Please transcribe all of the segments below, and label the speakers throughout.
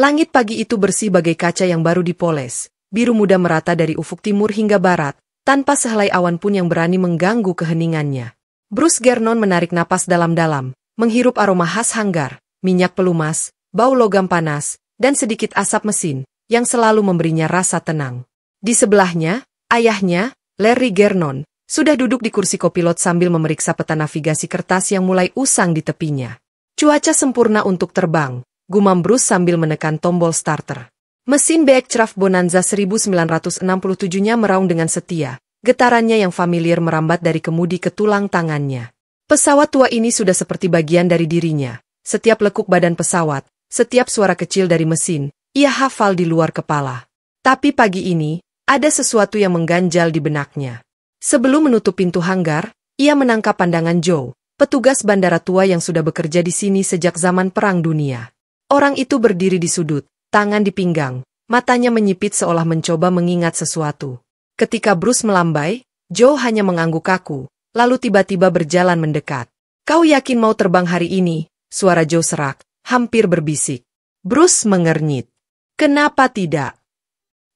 Speaker 1: Langit pagi itu bersih bagai kaca yang baru dipoles, biru muda merata dari ufuk timur hingga barat, tanpa sehelai awan pun yang berani mengganggu keheningannya. Bruce Gernon menarik napas dalam-dalam, menghirup aroma khas hanggar, minyak pelumas, bau logam panas, dan sedikit asap mesin, yang selalu memberinya rasa tenang. Di sebelahnya, ayahnya, Larry Gernon, sudah duduk di kursi kopilot sambil memeriksa peta navigasi kertas yang mulai usang di tepinya. Cuaca sempurna untuk terbang, gumam Bruce sambil menekan tombol starter. Mesin Beechcraft Bonanza 1967-nya meraung dengan setia, getarannya yang familiar merambat dari kemudi ke tulang tangannya. Pesawat tua ini sudah seperti bagian dari dirinya. Setiap lekuk badan pesawat, setiap suara kecil dari mesin, ia hafal di luar kepala. Tapi pagi ini, ada sesuatu yang mengganjal di benaknya. Sebelum menutup pintu hanggar, ia menangkap pandangan Joe, petugas bandara tua yang sudah bekerja di sini sejak zaman Perang Dunia. Orang itu berdiri di sudut, tangan di pinggang, matanya menyipit seolah mencoba mengingat sesuatu. Ketika Bruce melambai, Joe hanya mengangguk kaku, lalu tiba-tiba berjalan mendekat. "Kau yakin mau terbang hari ini?" Suara Joe serak, hampir berbisik. Bruce mengernyit. "Kenapa tidak?"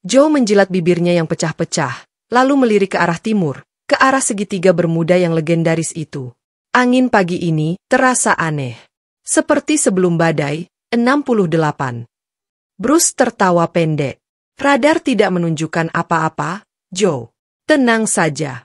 Speaker 1: Joe menjilat bibirnya yang pecah-pecah, lalu melirik ke arah timur, ke arah segitiga bermuda yang legendaris itu. Angin pagi ini terasa aneh. Seperti sebelum badai, 68. Bruce tertawa pendek. "Radar tidak menunjukkan apa-apa, Joe. Tenang saja."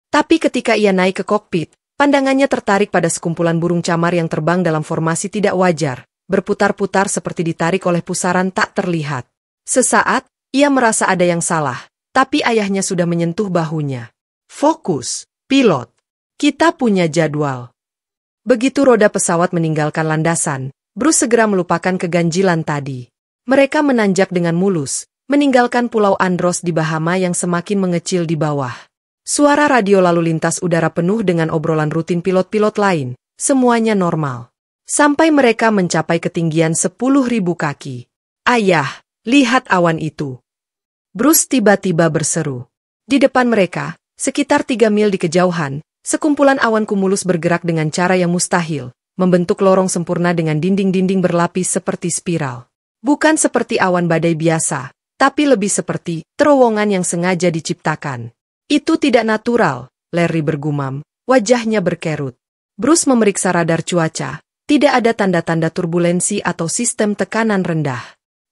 Speaker 1: Tapi ketika ia naik ke kokpit, pandangannya tertarik pada sekumpulan burung camar yang terbang dalam formasi tidak wajar, berputar-putar seperti ditarik oleh pusaran tak terlihat. Sesaat, ia merasa ada yang salah, tapi ayahnya sudah menyentuh bahunya. "Fokus, pilot. Kita punya jadwal." Begitu roda pesawat meninggalkan landasan, Bruce segera melupakan keganjilan tadi. Mereka menanjak dengan mulus, meninggalkan Pulau Andros di Bahama yang semakin mengecil di bawah. Suara radio lalu lintas udara penuh dengan obrolan rutin pilot-pilot lain, semuanya normal. Sampai mereka mencapai ketinggian 10.000 kaki. "Ayah, lihat awan itu." Bruce tiba-tiba berseru. Di depan mereka, sekitar 3 mil di kejauhan, sekumpulan awan kumulus bergerak dengan cara yang mustahil, membentuk lorong sempurna dengan dinding-dinding berlapis seperti spiral. Bukan seperti awan badai biasa, tapi lebih seperti terowongan yang sengaja diciptakan. "Itu tidak natural," Larry bergumam, wajahnya berkerut. Bruce memeriksa radar cuaca, tidak ada tanda-tanda turbulensi atau sistem tekanan rendah.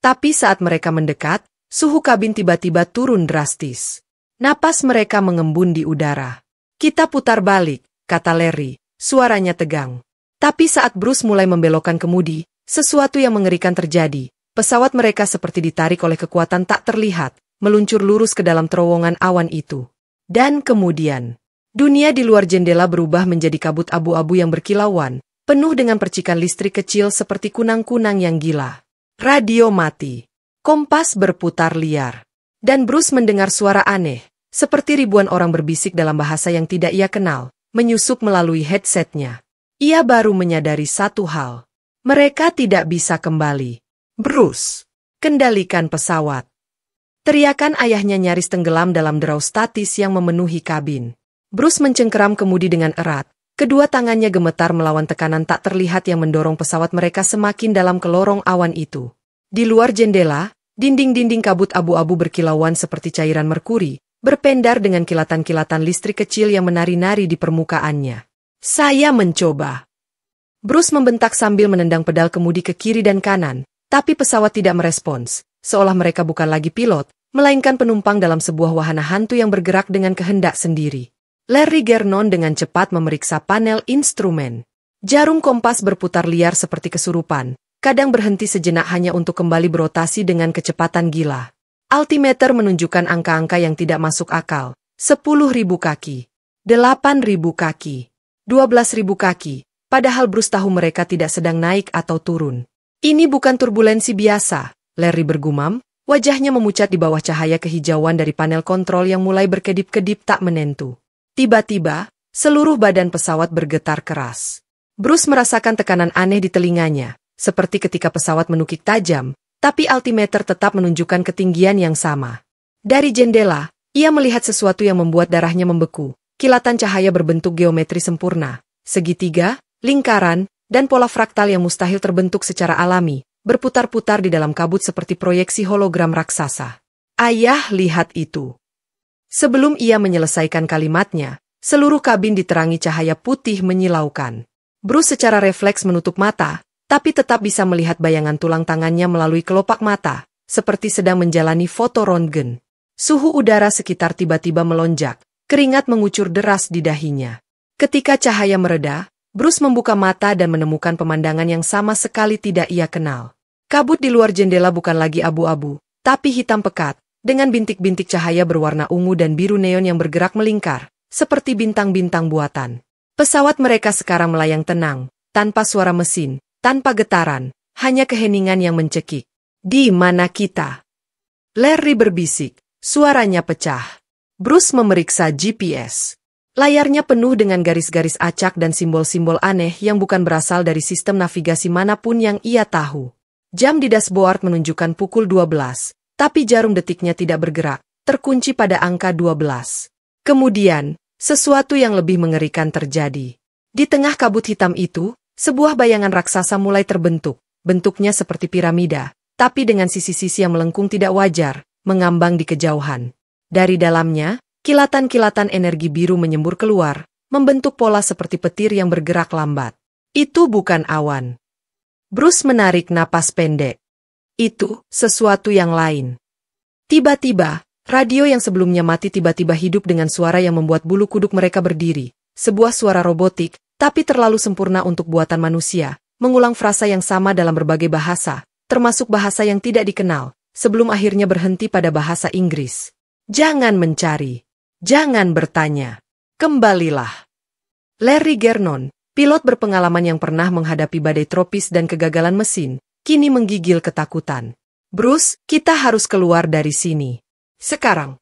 Speaker 1: Tapi saat mereka mendekat, suhu kabin tiba-tiba turun drastis. Napas mereka mengembun di udara. "Kita putar balik," kata Larry, suaranya tegang. Tapi saat Bruce mulai membelokkan kemudi, sesuatu yang mengerikan terjadi. Pesawat mereka seperti ditarik oleh kekuatan tak terlihat, meluncur lurus ke dalam terowongan awan itu. Dan kemudian, dunia di luar jendela berubah menjadi kabut abu-abu yang berkilauan, penuh dengan percikan listrik kecil seperti kunang-kunang yang gila. Radio mati. Kompas berputar liar. Dan Bruce mendengar suara aneh, seperti ribuan orang berbisik dalam bahasa yang tidak ia kenal, menyusup melalui headsetnya. Ia baru menyadari satu hal. Mereka tidak bisa kembali. "Bruce, kendalikan pesawat." Teriakan ayahnya nyaris tenggelam dalam derau statis yang memenuhi kabin. Bruce mencengkeram kemudi dengan erat. Kedua tangannya gemetar melawan tekanan tak terlihat yang mendorong pesawat mereka semakin dalam ke lorong awan itu. Di luar jendela, dinding-dinding kabut abu-abu berkilauan seperti cairan merkuri, berpendar dengan kilatan-kilatan listrik kecil yang menari-nari di permukaannya. "Saya mencoba." Bruce membentak sambil menendang pedal kemudi ke kiri dan kanan, tapi pesawat tidak merespons, seolah mereka bukan lagi pilot, melainkan penumpang dalam sebuah wahana hantu yang bergerak dengan kehendak sendiri. Larry Gernon dengan cepat memeriksa panel instrumen. Jarum kompas berputar liar seperti kesurupan, kadang berhenti sejenak hanya untuk kembali berotasi dengan kecepatan gila. Altimeter menunjukkan angka-angka yang tidak masuk akal. 10.000 kaki, 8.000 kaki, 12.000 kaki, padahal Bruce tahu mereka tidak sedang naik atau turun. "Ini bukan turbulensi biasa," Larry bergumam, wajahnya memucat di bawah cahaya kehijauan dari panel kontrol yang mulai berkedip-kedip tak menentu. Tiba-tiba, seluruh badan pesawat bergetar keras. Bruce merasakan tekanan aneh di telinganya, seperti ketika pesawat menukik tajam, tapi altimeter tetap menunjukkan ketinggian yang sama. Dari jendela, ia melihat sesuatu yang membuat darahnya membeku. Kilatan cahaya berbentuk geometri sempurna, segitiga, lingkaran, dan pola fraktal yang mustahil terbentuk secara alami, berputar-putar di dalam kabut seperti proyeksi hologram raksasa. Ayah, lihat itu. Sebelum ia menyelesaikan kalimatnya, seluruh kabin diterangi cahaya putih menyilaukan. Bruce secara refleks menutup mata, tapi tetap bisa melihat bayangan tulang tangannya melalui kelopak mata, seperti sedang menjalani foto röntgen. Suhu udara sekitar tiba-tiba melonjak, keringat mengucur deras di dahinya. Ketika cahaya mereda, Bruce membuka mata dan menemukan pemandangan yang sama sekali tidak ia kenal. Kabut di luar jendela bukan lagi abu-abu, tapi hitam pekat, dengan bintik-bintik cahaya berwarna ungu dan biru neon yang bergerak melingkar, seperti bintang-bintang buatan. Pesawat mereka sekarang melayang tenang, tanpa suara mesin, tanpa getaran, hanya keheningan yang mencekik. Di mana kita? Larry berbisik, suaranya pecah. Bruce memeriksa GPS. Layarnya penuh dengan garis-garis acak dan simbol-simbol aneh yang bukan berasal dari sistem navigasi manapun yang ia tahu. Jam di dashboard menunjukkan pukul 12, tapi jarum detiknya tidak bergerak, terkunci pada angka 12. Kemudian, sesuatu yang lebih mengerikan terjadi. Di tengah kabut hitam itu, sebuah bayangan raksasa mulai terbentuk, bentuknya seperti piramida, tapi dengan sisi-sisi yang melengkung tidak wajar, mengambang di kejauhan. Dari dalamnya, kilatan-kilatan energi biru menyembur keluar, membentuk pola seperti petir yang bergerak lambat. Itu bukan awan. Bruce menarik napas pendek. Itu sesuatu yang lain. Tiba-tiba, radio yang sebelumnya mati tiba-tiba hidup dengan suara yang membuat bulu kuduk mereka berdiri. Sebuah suara robotik, tapi terlalu sempurna untuk buatan manusia, mengulang frasa yang sama dalam berbagai bahasa, termasuk bahasa yang tidak dikenal, sebelum akhirnya berhenti pada bahasa Inggris. Jangan mencari. Jangan bertanya. Kembalilah. Larry Gernon, pilot berpengalaman yang pernah menghadapi badai tropis dan kegagalan mesin, kini menggigil ketakutan. Bruce, kita harus keluar dari sini. Sekarang.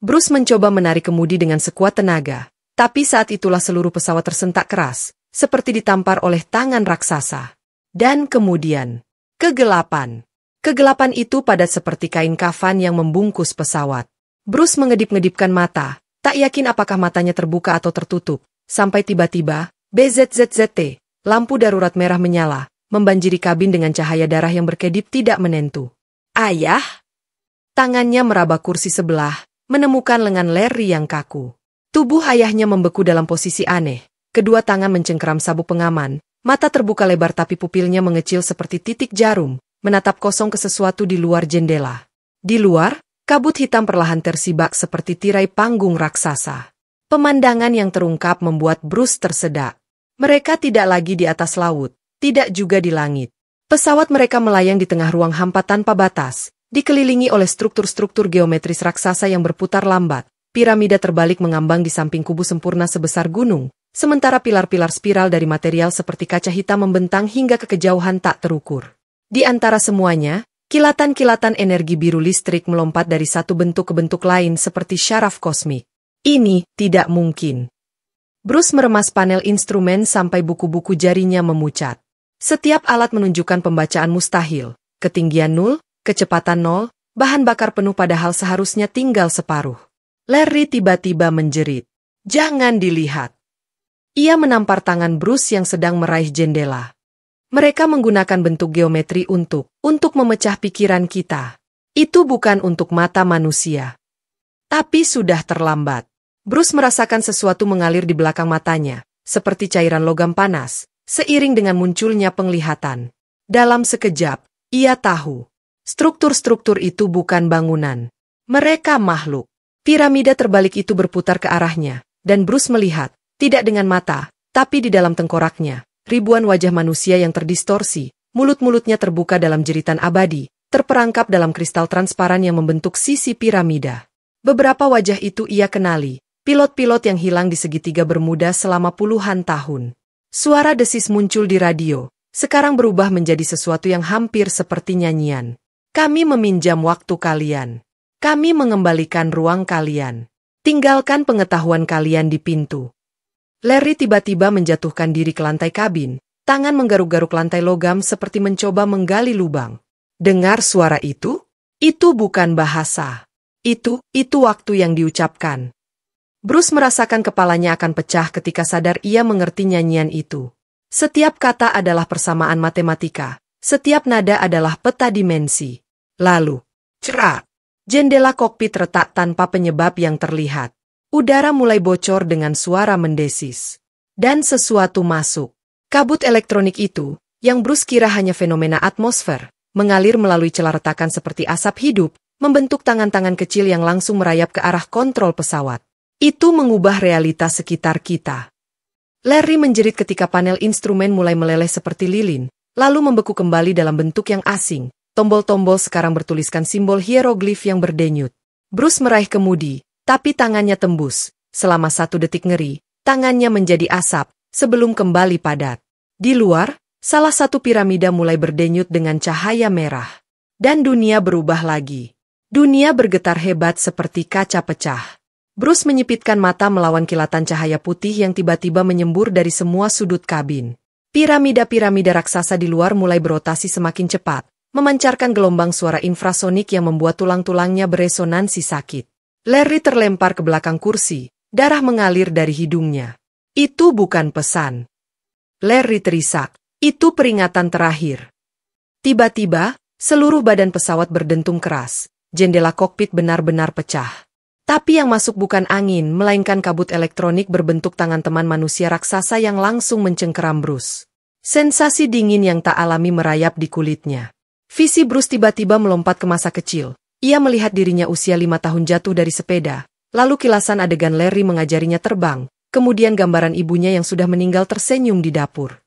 Speaker 1: Bruce mencoba menarik kemudi dengan sekuat tenaga, tapi saat itulah seluruh pesawat tersentak keras, seperti ditampar oleh tangan raksasa. Dan kemudian, kegelapan. Kegelapan itu padat seperti kain kafan yang membungkus pesawat. Bruce mengedip-ngedipkan mata, tak yakin apakah matanya terbuka atau tertutup, sampai tiba-tiba, BZZZT, lampu darurat merah menyala, membanjiri kabin dengan cahaya darah yang berkedip tidak menentu. Ayah? Tangannya meraba kursi sebelah, menemukan lengan Larry yang kaku. Tubuh ayahnya membeku dalam posisi aneh, kedua tangan mencengkeram sabuk pengaman, mata terbuka lebar tapi pupilnya mengecil seperti titik jarum, menatap kosong ke sesuatu di luar jendela. Di luar, kabut hitam perlahan tersibak seperti tirai panggung raksasa. Pemandangan yang terungkap membuat Bruce tersedak. Mereka tidak lagi di atas laut, tidak juga di langit. Pesawat mereka melayang di tengah ruang hampa tanpa batas, dikelilingi oleh struktur-struktur geometris raksasa yang berputar lambat. Piramida terbalik mengambang di samping kubu sempurna sebesar gunung, sementara pilar-pilar spiral dari material seperti kaca hitam membentang hingga ke kejauhan tak terukur. Di antara semuanya, kilatan-kilatan energi biru listrik melompat dari satu bentuk ke bentuk lain seperti syaraf kosmik. Ini tidak mungkin. Bruce meremas panel instrumen sampai buku-buku jarinya memucat. Setiap alat menunjukkan pembacaan mustahil, ketinggian 0, kecepatan 0, bahan bakar penuh padahal seharusnya tinggal separuh. Larry tiba-tiba menjerit. Jangan dilihat. Ia menampar tangan Bruce yang sedang meraih jendela. Mereka menggunakan bentuk geometri untuk memecah pikiran kita. Itu bukan untuk mata manusia. Tapi sudah terlambat. Bruce merasakan sesuatu mengalir di belakang matanya, seperti cairan logam panas, seiring dengan munculnya penglihatan. Dalam sekejap, ia tahu. Struktur-struktur itu bukan bangunan. Mereka makhluk. Piramida terbalik itu berputar ke arahnya, dan Bruce melihat, tidak dengan mata, tapi di dalam tengkoraknya, ribuan wajah manusia yang terdistorsi, mulut-mulutnya terbuka dalam jeritan abadi, terperangkap dalam kristal transparan yang membentuk sisi piramida. Beberapa wajah itu ia kenali. Pilot-pilot yang hilang di segitiga Bermuda selama puluhan tahun. Suara desis muncul di radio, sekarang berubah menjadi sesuatu yang hampir seperti nyanyian. Kami meminjam waktu kalian. Kami mengembalikan ruang kalian. Tinggalkan pengetahuan kalian di pintu. Larry tiba-tiba menjatuhkan diri ke lantai kabin, tangan menggaruk-garuk lantai logam seperti mencoba menggali lubang. Dengar suara itu? Itu bukan bahasa. Itu waktu yang diucapkan. Bruce merasakan kepalanya akan pecah ketika sadar ia mengerti nyanyian itu. Setiap kata adalah persamaan matematika, Setiap nada adalah peta dimensi. Lalu, cerak. Jendela kokpit retak tanpa penyebab yang terlihat. Udara mulai bocor dengan suara mendesis. Dan sesuatu masuk. Kabut elektronik itu, yang Bruce kira hanya fenomena atmosfer, mengalir melalui celah retakan seperti asap hidup, membentuk tangan-tangan kecil yang langsung merayap ke arah kontrol pesawat. Itu mengubah realitas sekitar kita. Larry menjerit ketika panel instrumen mulai meleleh seperti lilin, lalu membeku kembali dalam bentuk yang asing. Tombol-tombol sekarang bertuliskan simbol hieroglif yang berdenyut. Bruce meraih kemudi, tapi tangannya tembus. Selama 1 detik ngeri, tangannya menjadi asap, sebelum kembali padat. Di luar, salah satu piramida mulai berdenyut dengan cahaya merah. Dan dunia berubah lagi. Dunia bergetar hebat seperti kaca pecah. Bruce menyipitkan mata melawan kilatan cahaya putih yang tiba-tiba menyembur dari semua sudut kabin. Piramida-piramida raksasa di luar mulai berotasi semakin cepat, memancarkan gelombang suara infrasonik yang membuat tulang-tulangnya beresonansi sakit. Larry terlempar ke belakang kursi, darah mengalir dari hidungnya. Itu bukan pesan. Larry terisak. Itu peringatan terakhir. Tiba-tiba, seluruh badan pesawat berdentum keras. Jendela kokpit benar-benar pecah. Tapi yang masuk bukan angin, melainkan kabut elektronik berbentuk tangan teman manusia raksasa yang langsung mencengkeram Bruce. Sensasi dingin yang tak alami merayap di kulitnya. Visi Bruce tiba-tiba melompat ke masa kecil. Ia melihat dirinya usia 5 tahun jatuh dari sepeda, lalu kilasan adegan Larry mengajarinya terbang, kemudian gambaran ibunya yang sudah meninggal tersenyum di dapur.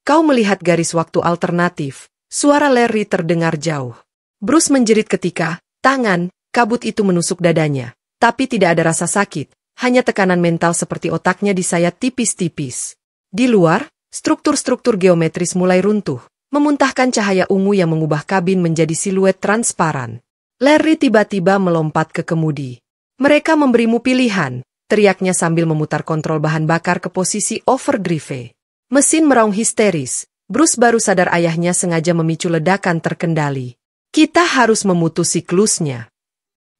Speaker 1: Kau melihat garis waktu alternatif, suara Larry terdengar jauh. Bruce menjerit ketika kabut itu menusuk dadanya. Tapi tidak ada rasa sakit, hanya tekanan mental seperti otaknya disayat tipis-tipis. Di luar, struktur-struktur geometris mulai runtuh, memuntahkan cahaya ungu yang mengubah kabin menjadi siluet transparan. Larry tiba-tiba melompat ke kemudi. Mereka memberimu pilihan, teriaknya sambil memutar kontrol bahan bakar ke posisi overdrive. Mesin meraung histeris, Bruce baru sadar ayahnya sengaja memicu ledakan terkendali. Kita harus memutus siklusnya.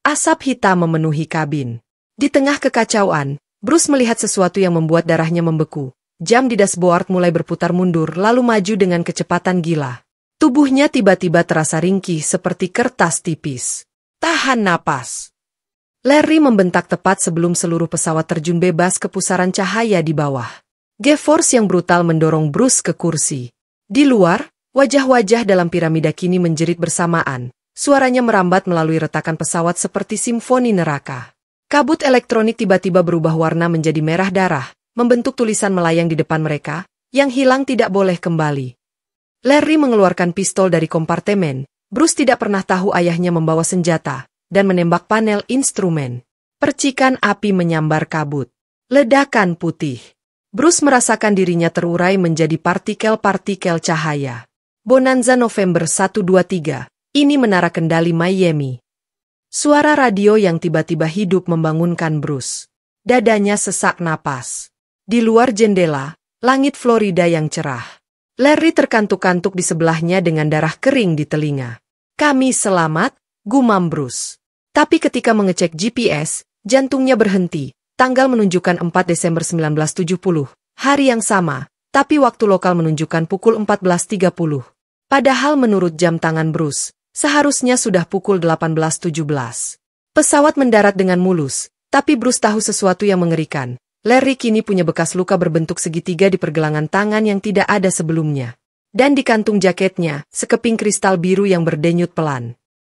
Speaker 1: Asap hitam memenuhi kabin. Di tengah kekacauan, Bruce melihat sesuatu yang membuat darahnya membeku. Jam di dashboard mulai berputar mundur lalu maju dengan kecepatan gila. Tubuhnya tiba-tiba terasa ringkih seperti kertas tipis. Tahan napas. Larry membentak tepat sebelum seluruh pesawat terjun bebas ke pusaran cahaya di bawah. G-force yang brutal mendorong Bruce ke kursi. Di luar, wajah-wajah dalam piramida kini menjerit bersamaan. Suaranya merambat melalui retakan pesawat seperti simfoni neraka. Kabut elektronik tiba-tiba berubah warna menjadi merah darah, membentuk tulisan melayang di depan mereka, yang hilang tidak boleh kembali. Larry mengeluarkan pistol dari kompartemen. Bruce tidak pernah tahu ayahnya membawa senjata, dan menembak panel instrumen. Percikan api menyambar kabut. Ledakan putih. Bruce merasakan dirinya terurai menjadi partikel-partikel cahaya. Bonanza November 123. Ini menara kendali Miami. Suara radio yang tiba-tiba hidup membangunkan Bruce. Dadanya sesak napas. Di luar jendela, langit Florida yang cerah. Larry terkantuk-kantuk di sebelahnya dengan darah kering di telinga. Kami selamat, gumam Bruce. Tapi ketika mengecek GPS, jantungnya berhenti. Tanggal menunjukkan 4 Desember 1970, hari yang sama, tapi waktu lokal menunjukkan pukul 14.30. Padahal menurut jam tangan Bruce, seharusnya sudah pukul 18.17. Pesawat mendarat dengan mulus, tapi Bruce tahu sesuatu yang mengerikan. Larry kini punya bekas luka berbentuk segitiga di pergelangan tangan yang tidak ada sebelumnya. Dan di kantung jaketnya, sekeping kristal biru yang berdenyut pelan.